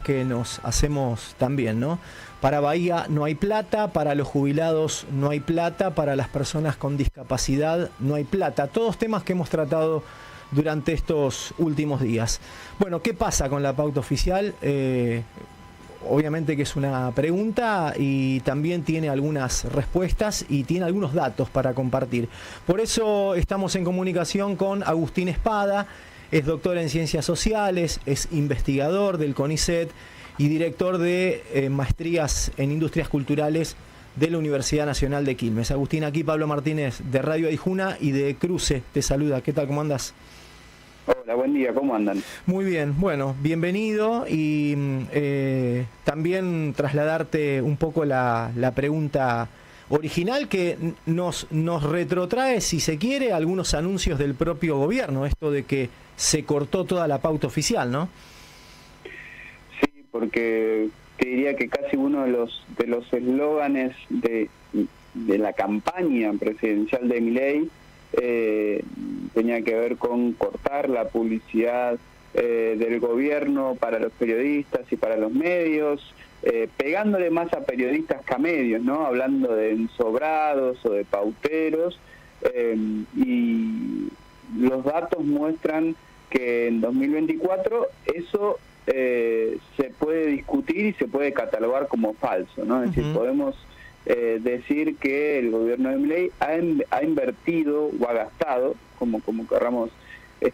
que nos hacemos también, ¿no? Para Bahía no hay plata, para los jubilados no hay plata, para las personas con discapacidad no hay plata. Todos temas que hemos tratado durante estos últimos días. Bueno, ¿qué pasa con la pauta oficial? Obviamente que es una pregunta y también tiene algunas respuestas y tiene algunos datos para compartir. Por eso estamos en comunicación con Agustín Espada. Es doctor en Ciencias Sociales, es investigador del CONICET y director de Maestrías en Industrias Culturales de la Universidad Nacional de Quilmes. Agustín, aquí Pablo Martínez de Radio Aijuna y de Cruce te saluda. ¿Qué tal? ¿Cómo andás? Hola, buen día, ¿cómo andan? Muy bien, bueno, bienvenido y también trasladarte un poco la pregunta original que nos retrotrae, si se quiere, algunos anuncios del propio gobierno, esto de que se cortó toda la pauta oficial, ¿no? Sí, porque te diría que casi uno de los eslóganes de la campaña presidencial de Milei tenía que ver con cortar la publicidad del gobierno para los periodistas y para los medios, pegándole más a periodistas que a medios, ¿no? Hablando de ensobrados o de pauteros, y los datos muestran que en 2024 eso se puede discutir y se puede catalogar como falso, ¿no? Es decir, podemos decir que el gobierno de Milei ha invertido o ha gastado, como querramos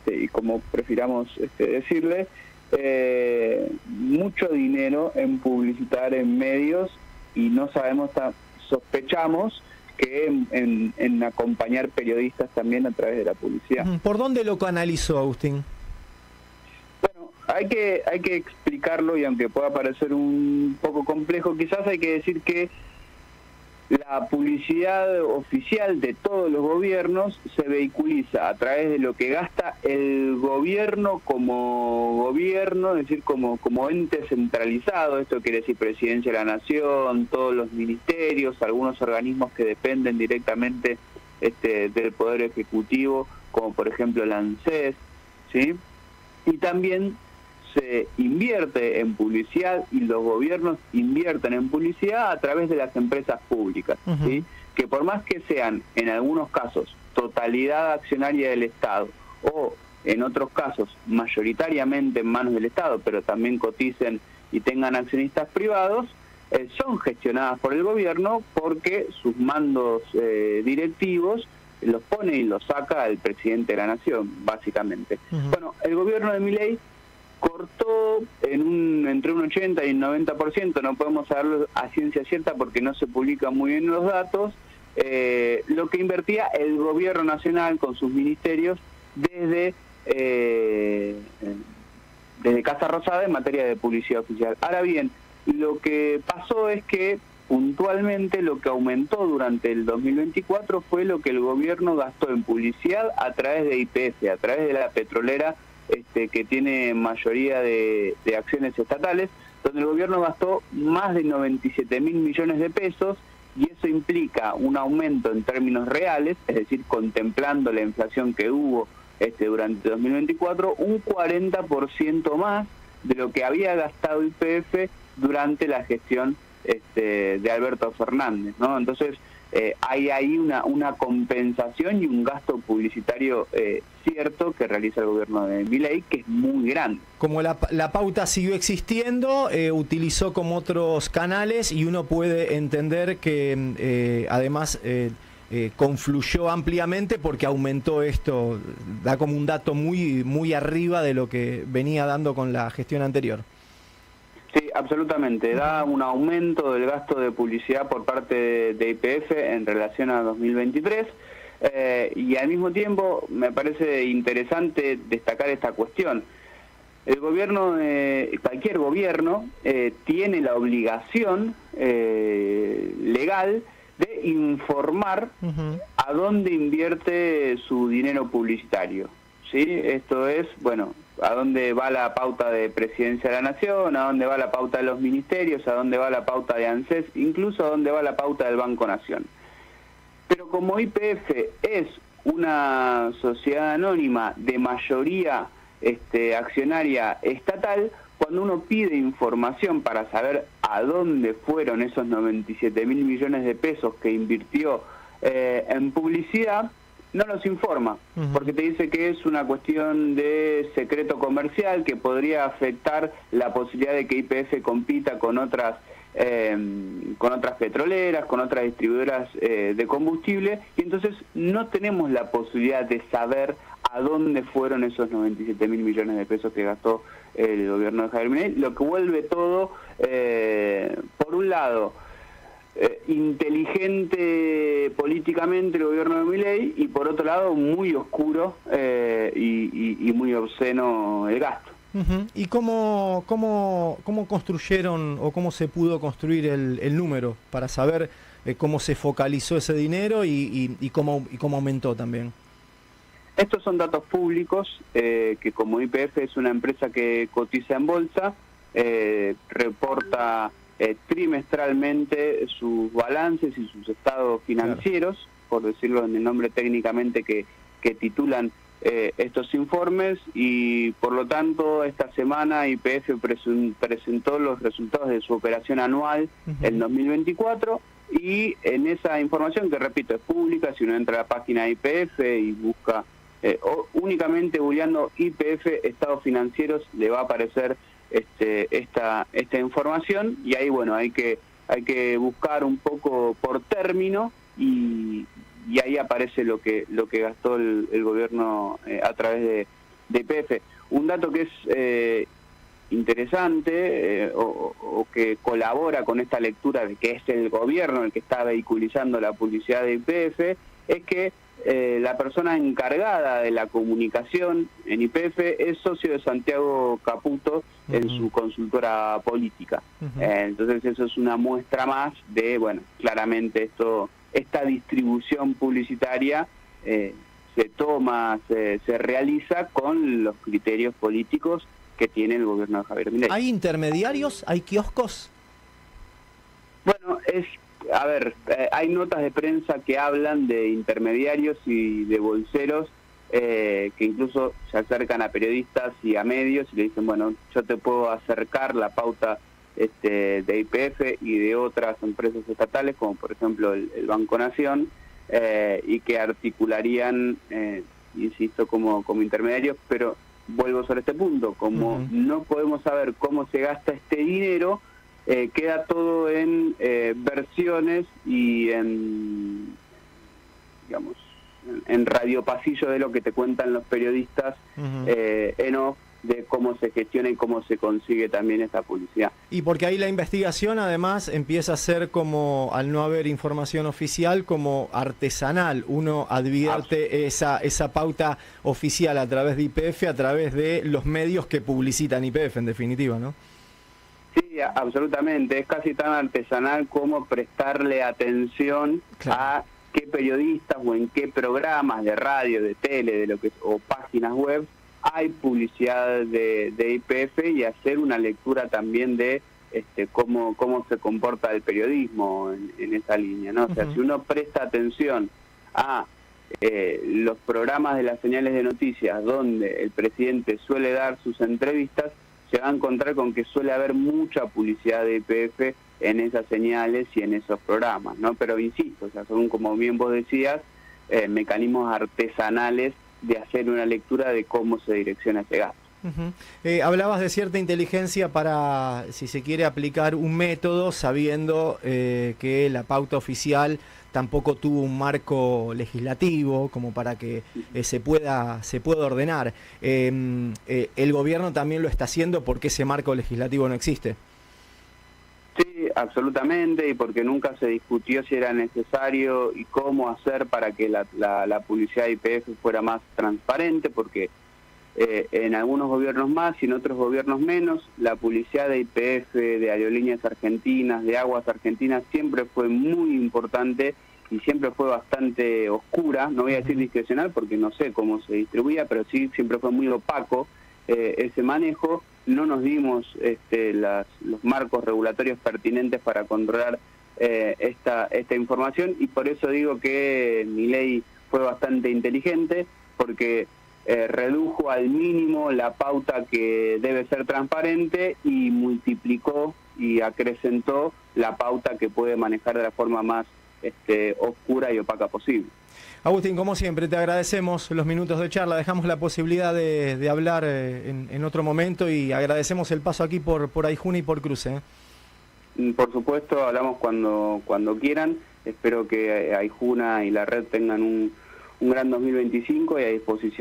y como prefiramos decirle, mucho dinero en publicitar en medios y no sabemos, sospechamos que en acompañar periodistas también a través de la publicidad. ¿Por dónde lo canalizó, Agustín? Bueno, hay que explicarlo, y aunque pueda parecer un poco complejo, quizás hay que decir que la publicidad oficial de todos los gobiernos se vehiculiza a través de lo que gasta el gobierno como gobierno, es decir, como ente centralizado. Esto quiere decir Presidencia de la Nación, todos los ministerios, algunos organismos que dependen directamente del Poder Ejecutivo, como por ejemplo el ANSES, ¿sí? Y también se invierte en publicidad, y los gobiernos invierten en publicidad a través de las empresas públicas, ¿sí? Que por más que sean en algunos casos totalidad accionaria del Estado o en otros casos mayoritariamente en manos del Estado, pero también coticen y tengan accionistas privados, son gestionadas por el gobierno porque sus mandos directivos los pone y los saca el presidente de la Nación, básicamente. Bueno, el gobierno de Milei cortó entre un 80 y un 90%, no podemos saberlo a ciencia cierta porque no se publican muy bien los datos, lo que invertía el gobierno nacional con sus ministerios desde Casa Rosada en materia de publicidad oficial. Ahora bien, lo que pasó es que puntualmente lo que aumentó durante el 2024 fue lo que el gobierno gastó en publicidad a través de YPF, a través de la petrolera que tiene mayoría de acciones estatales, donde el gobierno gastó más de 97.000 millones de pesos, y eso implica un aumento en términos reales, es decir, contemplando la inflación que hubo durante 2024, un 40% más de lo que había gastado YPF durante la gestión de Alberto Fernández, ¿no? Entonces hay ahí una compensación y un gasto publicitario cierto que realiza el gobierno de Milei, que es muy grande. Como la pauta siguió existiendo, utilizó como otros canales, y uno puede entender que además confluyó ampliamente porque aumentó esto, da como un dato muy arriba de lo que venía dando con la gestión anterior. Sí, absolutamente. Da un aumento del gasto de publicidad por parte de YPF en relación a 2023, y al mismo tiempo me parece interesante destacar esta cuestión. El gobierno, cualquier gobierno, tiene la obligación legal de informar a dónde invierte su dinero publicitario, ¿sí? Esto es, bueno, a dónde va la pauta de Presidencia de la Nación, a dónde va la pauta de los ministerios, a dónde va la pauta de ANSES, incluso a dónde va la pauta del Banco Nación. Pero como YPF es una sociedad anónima de mayoría accionaria estatal, cuando uno pide información para saber a dónde fueron esos 97.000 millones de pesos que invirtió en publicidad, no los informa, porque te dice que es una cuestión de secreto comercial que podría afectar la posibilidad de que YPF compita con otras petroleras, con otras distribuidoras de combustible, y entonces no tenemos la posibilidad de saber a dónde fueron esos 97.000 millones de pesos que gastó el gobierno de Javier Milei, lo que vuelve todo, por un lado, inteligente políticamente el gobierno de Milei, y por otro lado muy oscuro y muy obsceno el gasto. ¿Y cómo construyeron o cómo se pudo construir el número para saber cómo se focalizó ese dinero y cómo aumentó también? Estos son datos públicos que, como YPF es una empresa que cotiza en bolsa, reporta trimestralmente sus balances y sus estados financieros, claro, por decirlo en el nombre técnicamente que titulan estos informes, y por lo tanto esta semana YPF presentó los resultados de su operación anual en 2024, y en esa información, que repito es pública, si uno entra a la página de YPF y busca únicamente googleando YPF estados financieros, le va a aparecer esta información, y ahí bueno, hay que buscar un poco por término, y ahí aparece lo que gastó el gobierno a través de YPF. Un dato que es interesante o que colabora con esta lectura de que es el gobierno el que está vehiculizando la publicidad de YPF, es que la persona encargada de la comunicación en YPF es socio de Santiago Caputo en su consultora política. Entonces eso es una muestra más de, bueno, claramente esta distribución publicitaria se realiza con los criterios políticos que tiene el gobierno de Javier Milei. ¿Hay intermediarios? ¿Hay kioscos? Bueno, hay notas de prensa que hablan de intermediarios y de bolseros que incluso se acercan a periodistas y a medios y le dicen, bueno, yo te puedo acercar la pauta de YPF y de otras empresas estatales, como por ejemplo el Banco Nación, y que articularían, insisto, como intermediarios, pero vuelvo sobre este punto, como no podemos saber cómo se gasta este dinero, queda todo en versiones y en radio pasillo de lo que te cuentan los periodistas en off, de cómo se gestiona y cómo se consigue también esta publicidad. Y porque ahí la investigación además empieza a ser como, al no haber información oficial, como artesanal. Uno advierte esa pauta oficial a través de YPF, a través de los medios que publicitan YPF, en definitiva, ¿no? Sí, absolutamente. Es casi tan artesanal como prestarle atención, claro, a qué periodistas o en qué programas de radio, de tele, o páginas web hay publicidad de YPF, y hacer una lectura también de cómo se comporta el periodismo en esa línea, ¿no? O sea, si uno presta atención a los programas de las señales de noticias donde el presidente suele dar sus entrevistas, se va a encontrar con que suele haber mucha publicidad de YPF en esas señales y en esos programas, ¿no? Pero insisto, o sea, son, como bien vos decías, mecanismos artesanales de hacer una lectura de cómo se direcciona ese gasto. Hablabas de cierta inteligencia para, si se quiere, aplicar un método, sabiendo que la pauta oficial tampoco tuvo un marco legislativo como para que se pueda ordenar. El gobierno también lo está haciendo porque ese marco legislativo no existe. Sí, absolutamente, y porque nunca se discutió si era necesario y cómo hacer para que la publicidad de YPF fuera más transparente, porque en algunos gobiernos más y en otros gobiernos menos, la publicidad de YPF, de Aerolíneas Argentinas, de Aguas Argentinas, siempre fue muy importante y siempre fue bastante oscura, no voy a decir discrecional porque no sé cómo se distribuía, pero sí siempre fue muy opaco ese manejo. No nos dimos los marcos regulatorios pertinentes para controlar esta información, y por eso digo que Milei fue bastante inteligente, porque redujo al mínimo la pauta que debe ser transparente y multiplicó y acrecentó la pauta que puede manejar de la forma más oscura y opaca posible. Agustín, como siempre, te agradecemos los minutos de charla, dejamos la posibilidad de hablar en otro momento y agradecemos el paso aquí por Aijuna y por Cruce. Por supuesto, hablamos cuando quieran, espero que Aijuna y la red tengan un gran 2025 y a disposición.